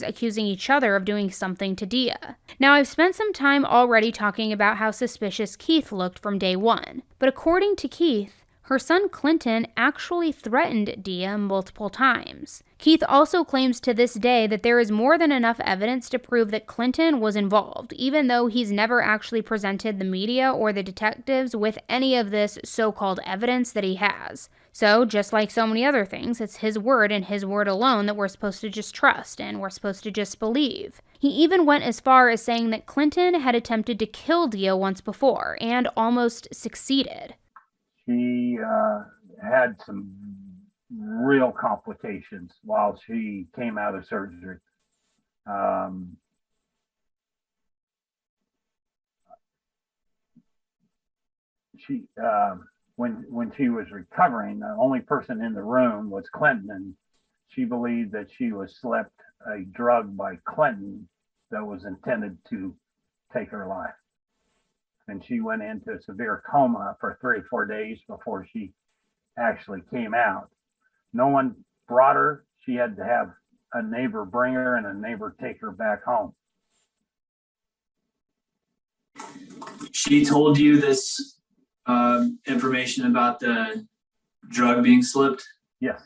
accusing each other of doing something to Dia. Now, I've spent some time already talking about how suspicious Keith looked from day one, but according to Keith, her son Clinton actually threatened Dia multiple times. Keith also claims to this day that there is more than enough evidence to prove that Clinton was involved, even though he's never actually presented the media or the detectives with any of this so-called evidence that he has. So, just like so many other things, it's his word and his word alone that we're supposed to just trust and we're supposed to just believe. He even went as far as saying that Clinton had attempted to kill Dia once before and almost succeeded.
She had some real complications while she came out of surgery. She when she was recovering, the only person in the room was Clinton, and she believed that she was slipped a drug by Clinton that was intended to take her life. And she went into a severe coma for 3 or 4 days before she actually came out. No one brought her. She had to have a neighbor bring her and a neighbor take her back home.
She told you this information about the drug being slipped?
Yes.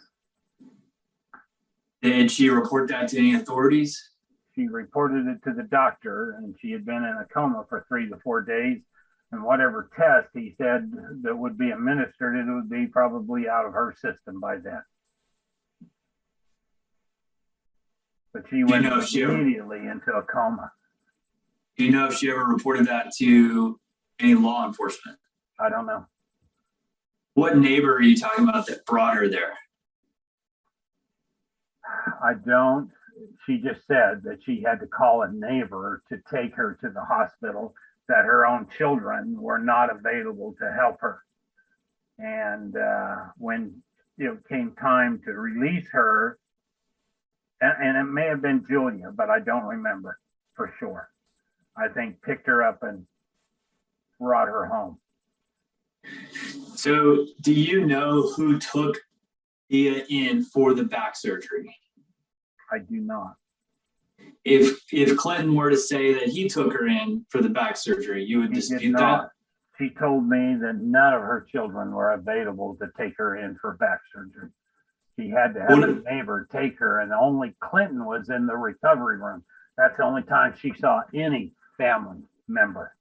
Did she report that to any authorities?
She reported it to the doctor, and she had been in a coma for 3 to 4 days. And whatever test he said that would be administered, it would be probably out of her system by then. But she went immediately into a coma.
Do you know if she ever reported that to any law enforcement?
I don't know.
What neighbor are you talking about that brought her there?
I don't. She just said that she had to call a neighbor to take her to the hospital, that her own children were not available to help her. And when it came time to release her, and it may have been Julia, but I don't remember for sure. I think picked her up and brought her home.
So do you know who took Lydia in for the back surgery?
I do not.
If Clinton were to say that he took her in for the back surgery, you would dispute that?
She told me that none of her children were available to take her in for back surgery. She had to have a neighbor take her, and only Clinton was in the recovery room. That's the only time she saw any family member.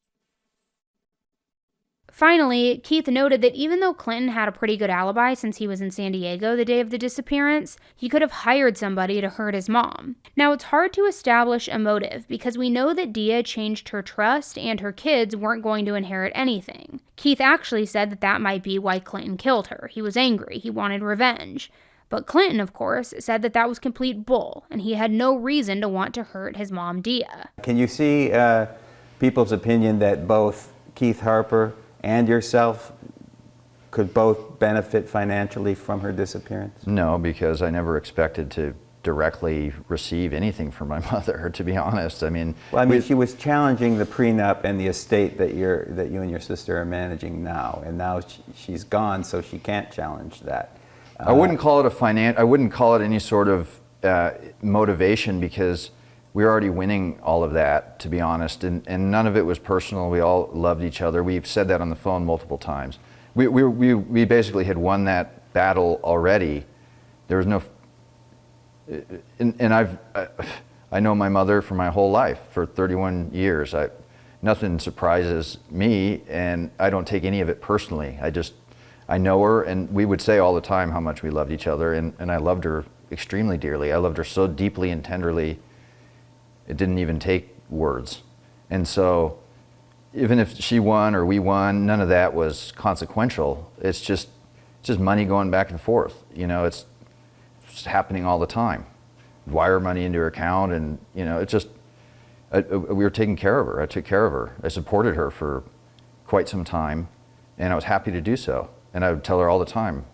Finally, Keith noted that even though Clinton had a pretty good alibi since he was in San Diego the day of the disappearance, he could have hired somebody to hurt his mom. Now, it's hard to establish a motive because we know that Dia changed her trust and her kids weren't going to inherit anything. Keith actually said that that might be why Clinton killed her. He was angry. He wanted revenge. But Clinton, of course, said that that was complete bull, and he had no reason to want to hurt his mom, Dia.
Can you see people's opinion that both Keith Harper and yourself could both benefit financially from her disappearance?
No, because I never expected to directly receive anything from my mother, to be honest. I mean,
she was challenging the prenup and the estate that you and your sister are managing now, and now she's gone, so she can't challenge that.
I wouldn't call it I wouldn't call it any sort of motivation, because we were already winning all of that, to be honest, and none of it was personal. We all loved each other. We've said that on the phone multiple times. We basically had won that battle already. There was no, and I know my mother for my whole life, for 31 years. Nothing surprises me, and I don't take any of it personally. I know her, and we would say all the time how much we loved each other, and I loved her extremely dearly. I loved her so deeply and tenderly, it didn't even take words. And so even if she won or we won, none of that was consequential. It's just money going back and forth. You know, it's happening all the time. Wire money into her account, and you know, it's just, we were taking care of her. I took care of her. I supported her for quite some time, and I was happy to do so. And I would tell her all the time,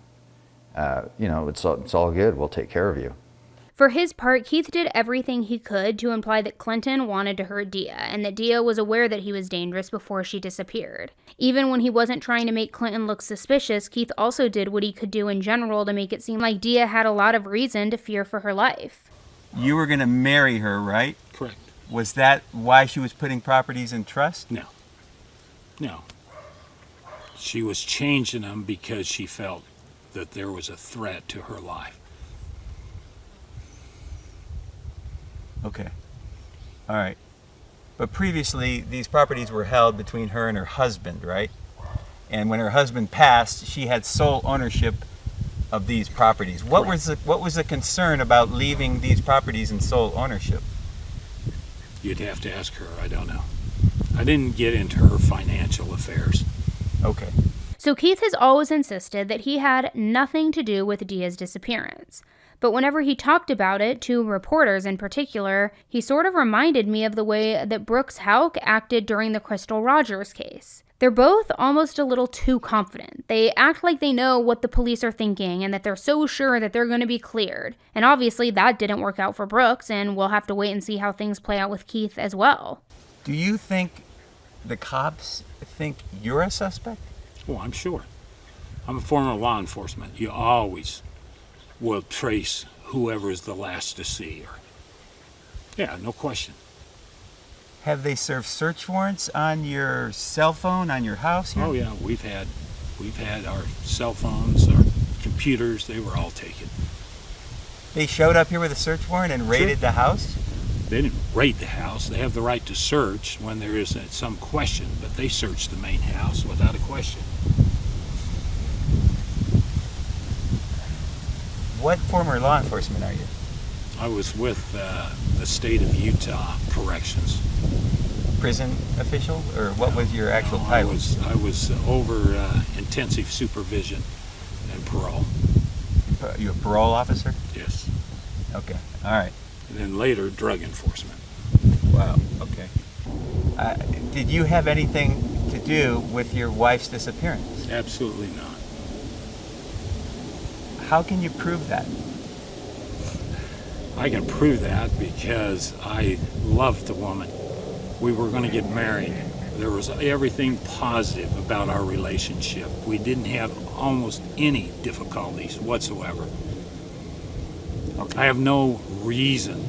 you know, it's all good. We'll take care of you.
For his part, Keith did everything he could to imply that Clinton wanted to hurt Dia, and that Dia was aware that he was dangerous before she disappeared. Even when he wasn't trying to make Clinton look suspicious, Keith also did what he could do in general to make it seem like Dia had a lot of reason to fear for her life.
You were going to marry her, right?
Correct.
Was that why she was putting properties in trust?
No. She was changing them because she felt that there was a threat to her life.
Okay. All right. But previously, these properties were held between her and her husband, right? And when her husband passed, she had sole ownership of these properties. What was the concern about leaving these properties in sole ownership?
You'd have to ask her. I don't know. I didn't get into her financial affairs.
Okay.
So Keith has always insisted that he had nothing to do with Dia's disappearance. But whenever he talked about it, to reporters in particular, he sort of reminded me of the way that Brooks Houck acted during the Crystal Rogers case. They're both almost a little too confident. They act like they know what the police are thinking and that they're so sure that they're going to be cleared. And obviously that didn't work out for Brooks, and we'll have to wait and see how things play out with Keith as well.
Do you think the cops think you're a suspect?
Well, I'm sure. I'm a former law enforcement. You always will trace whoever is the last to see her. Yeah, no question.
Have they served search warrants on your cell phone, on your house here?
Oh yeah, we've had our cell phones, our computers, they were all taken.
They showed up here with a search warrant and raided the house?
They didn't raid the house. They have the right to search when there is some question, but they searched the main house without a question.
What former law enforcement are you?
I was with the state of Utah Corrections.
Prison official, or what was your actual
No,
title?
I was over intensive supervision and parole.
You a parole officer?
Yes.
Okay, all right.
And then later, drug enforcement.
Wow, okay. Did you have anything to do with your wife's disappearance?
Absolutely not.
How can you prove that?
I can prove that because I loved the woman. We were going to get married. There was everything positive about our relationship. We didn't have almost any difficulties whatsoever.
Okay.
I have no reason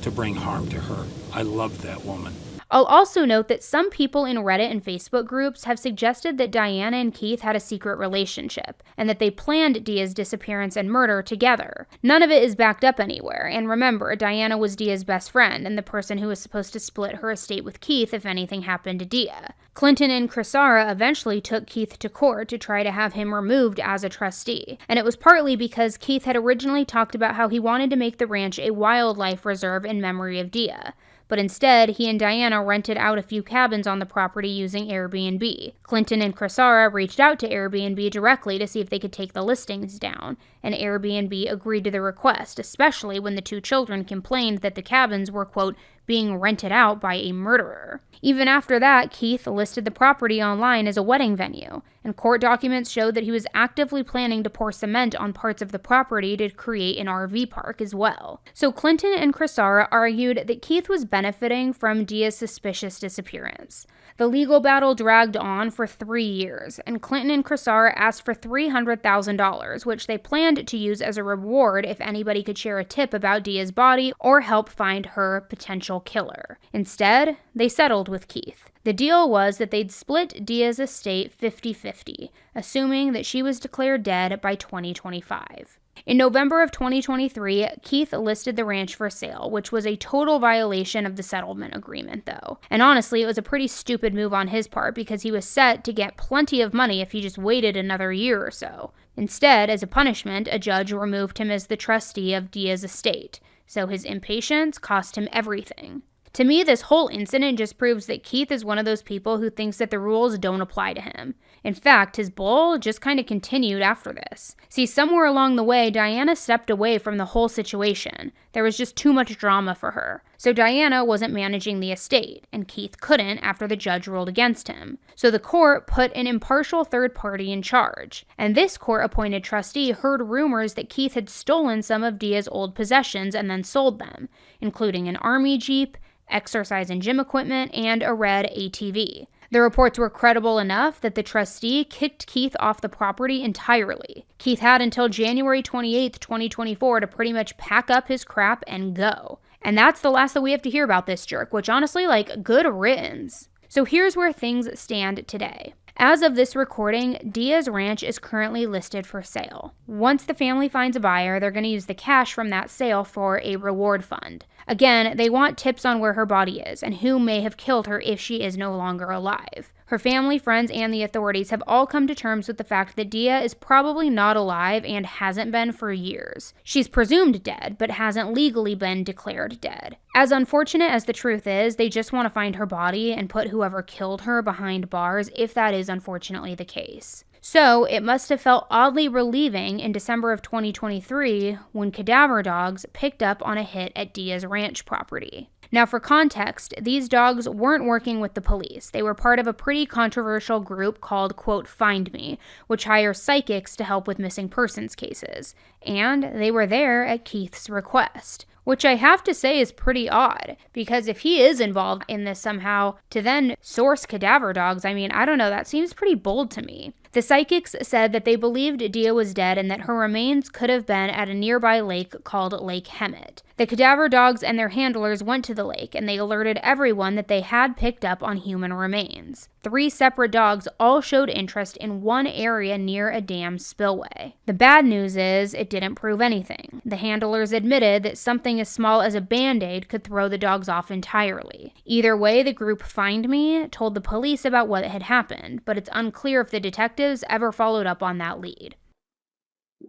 to bring harm to her. I loved that woman.
I'll also note that some people in Reddit and Facebook groups have suggested that Diana and Keith had a secret relationship, and that they planned Dia's disappearance and murder together. None of it is backed up anywhere, and remember, Diana was Dia's best friend, and the person who was supposed to split her estate with Keith if anything happened to Dia. Clinton and Crisara eventually took Keith to court to try to have him removed as a trustee, and it was partly because Keith had originally talked about how he wanted to make the ranch a wildlife reserve in memory of Dia. But instead, he and Diana rented out a few cabins on the property using Airbnb. Clinton and Crisara reached out to Airbnb directly to see if they could take the listings down, and Airbnb agreed to the request, especially when the two children complained that the cabins were, quote, being rented out by a murderer. Even after that, Keith listed the property online as a wedding venue, and court documents showed that he was actively planning to pour cement on parts of the property to create an RV park as well. So Clinton and Crisara argued that Keith was benefiting from Dia's suspicious disappearance. The legal battle dragged on for 3 years, and Clinton and Crisara asked for $300,000, which they planned to use as a reward if anybody could share a tip about Dia's body or help find her potential killer. Instead, they settled with Keith. The deal was that they'd split Dia's estate 50-50, assuming that she was declared dead by 2025. In November of 2023, Keith listed the ranch for sale, which was a total violation of the settlement agreement, though. And honestly, it was a pretty stupid move on his part because he was set to get plenty of money if he just waited another year or so. Instead, as a punishment, a judge removed him as the trustee of Dia's estate, so his impatience cost him everything. To me, this whole incident just proves that Keith is one of those people who thinks that the rules don't apply to him. In fact, his bull just kind of continued after this. See, somewhere along the way, Diana stepped away from the whole situation. There was just too much drama for her. So Diana wasn't managing the estate, and Keith couldn't after the judge ruled against him. So the court put an impartial third party in charge. And this court-appointed trustee heard rumors that Keith had stolen some of Dia's old possessions and then sold them, including an army jeep, exercise and gym equipment, and a red ATV. The reports were credible enough that the trustee kicked Keith off the property entirely. Keith had until January 28, 2024 to pretty much pack up his crap and go. And that's the last that we have to hear about this jerk, which honestly, good riddance. So here's where things stand today. As of this recording, Dia's ranch is currently listed for sale. Once the family finds a buyer, they're going to use the cash from that sale for a reward fund. Again, they want tips on where her body is and who may have killed her if she is no longer alive. Her family, friends, and the authorities have all come to terms with the fact that Dia is probably not alive and hasn't been for years. She's presumed dead, but hasn't legally been declared dead. As unfortunate as the truth is, they just want to find her body and put whoever killed her behind bars if that is unfortunately the case. So, it must have felt oddly relieving in December of 2023 when cadaver dogs picked up on a hit at Dia's ranch property. Now, for context, these dogs weren't working with the police. They were part of a pretty controversial group called, quote, Find Me, which hires psychics to help with missing persons cases. And they were there at Keith's request. Which I have to say is pretty odd, because if he is involved in this somehow, to then source cadaver dogs, I mean, I don't know, that seems pretty bold to me. The psychics said that they believed Dia was dead and that her remains could have been at a nearby lake called Lake Hemet. The cadaver dogs and their handlers went to the lake, and they alerted everyone that they had picked up on human remains. 3 separate dogs all showed interest in one area near a dam spillway. The bad news is it didn't prove anything. The handlers admitted that something as small as a Band-Aid could throw the dogs off entirely. Either way, the group Find Me told the police about what had happened, but it's unclear if the detectives ever followed up on that lead.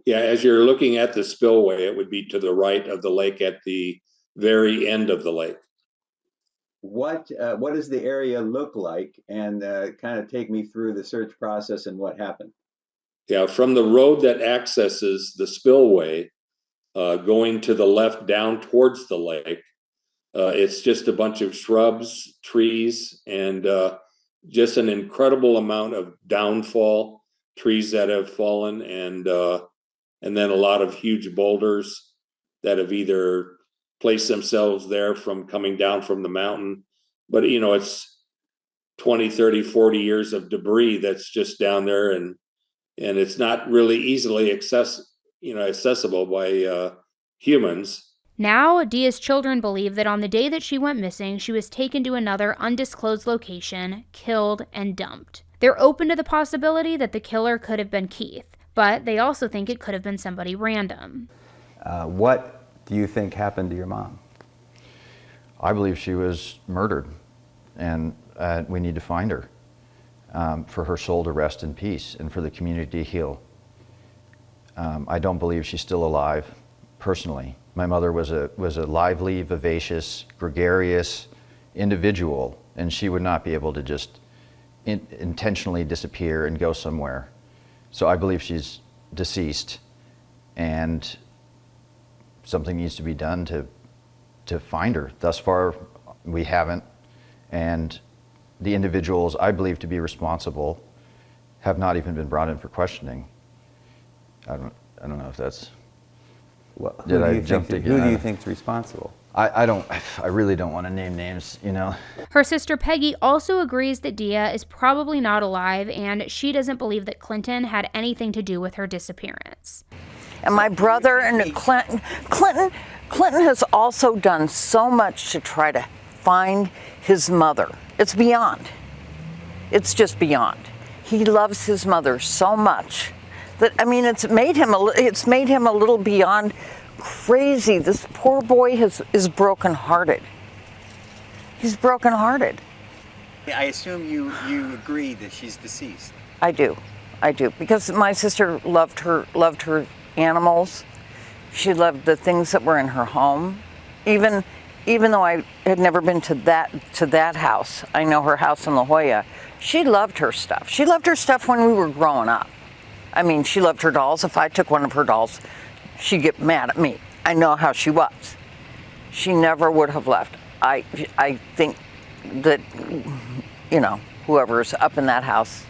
Yeah, as you're looking at the spillway, it would be to the right of the lake at the very end of the lake.
What does the area look like? And kind of take me through the search process and what happened.
Yeah, from the road that accesses the spillway, going to the left down towards the lake, it's just a bunch of shrubs, trees, and just an incredible amount of downfall, trees that have fallen, and then a lot of huge boulders that have either placed themselves there from coming down from the mountain. But, you know, it's 20, 30, 40 years of debris that's just down there, and it's not really easily accessible by humans.
Now, Dia's children believe that on the day that she went missing, she was taken to another undisclosed location, killed, and dumped. They're open to the possibility that the killer could have been Keith, but they also think it could have been somebody random.
What do you think happened to your mom?
I believe she was murdered, and we need to find her for her soul to rest in peace and for the community to heal. I don't believe she's still alive, personally. My mother was a lively, vivacious, gregarious individual, and she would not be able to just intentionally disappear and go somewhere. So I believe she's deceased, and something needs to be done to find her. Thus far, we haven't, and the individuals I believe to be responsible have not even been brought in for questioning. I don't know if that's.
Well, who do you think's responsible?
I really don't want to name names, you know.
Her sister Peggy also agrees that Dia is probably not alive, and she doesn't believe that Clinton had anything to do with her disappearance.
And my brother and Clinton has also done so much to try to find his mother. It's beyond. It's just beyond. He loves his mother so much that, I mean, it's made him a little beyond crazy. This poor boy is brokenhearted. He's brokenhearted.
I assume you agree that she's deceased.
I do, because my sister loved her animals. She loved the things that were in her home. Even though I had never been to that house, I know her house in La Jolla. She loved her stuff. She loved her stuff when we were growing up. I mean, she loved her dolls. If I took one of her dolls, she'd get mad at me. I know how she was. She never would have left. I think that, you know, whoever's up in that house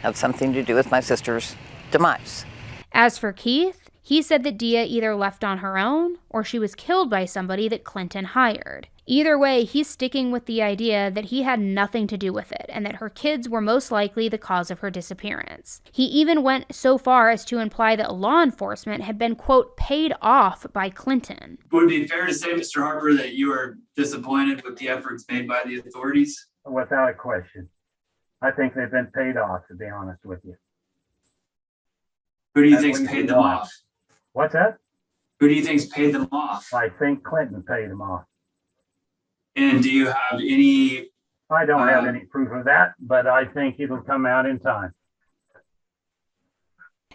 had something to do with my sister's demise.
As for Keith, he said that Dia either left on her own or she was killed by somebody that Clinton hired. Either way, he's sticking with the idea that he had nothing to do with it and that her kids were most likely the cause of her disappearance. He even went so far as to imply that law enforcement had been, quote, paid off by Clinton.
Would it be fair to say, Mr. Harper, that you are disappointed with the efforts made by the authorities?
Without a question. I think they've been paid off, to be honest with you.
Who do you think's paid them off?
What's that?
Who do you think's paid them off?
I think Clinton paid them off.
And do you have any?
I don't have any proof of that, but I think it'll come out in time.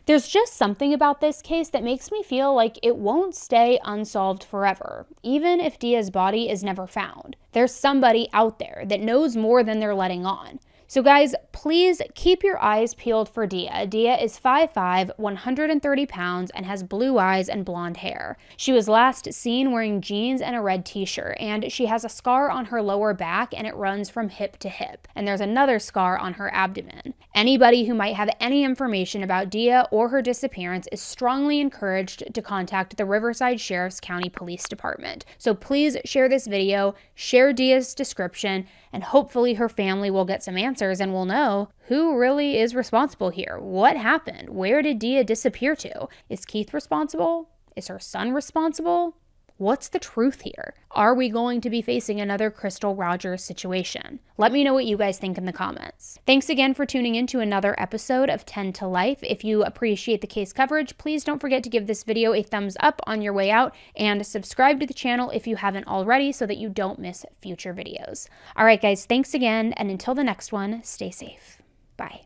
There's just something about this case that makes me feel like it won't stay unsolved forever, even if Dia's body is never found. There's somebody out there that knows more than they're letting on. So guys, please keep your eyes peeled for Dia. Dia is 5'5", 130 pounds, and has blue eyes and blonde hair. She was last seen wearing jeans and a red t-shirt, and she has a scar on her lower back, and it runs from hip to hip. And there's another scar on her abdomen. Anybody who might have any information about Dia or her disappearance is strongly encouraged to contact the Riverside Sheriff's County Police Department. So please share this video, share Dia's description, and hopefully her family will get some answers and will know who really is responsible here. What happened? Where did Dia disappear to? Is Keith responsible? Is her son responsible? What's the truth here? Are we going to be facing another Crystal Rogers situation? Let me know what you guys think in the comments. Thanks again for tuning in to another episode of 10 to Life. If you appreciate the case coverage, please don't forget to give this video a thumbs up on your way out and subscribe to the channel if you haven't already so that you don't miss future videos. All right, guys, thanks again, and until the next one, stay safe. Bye.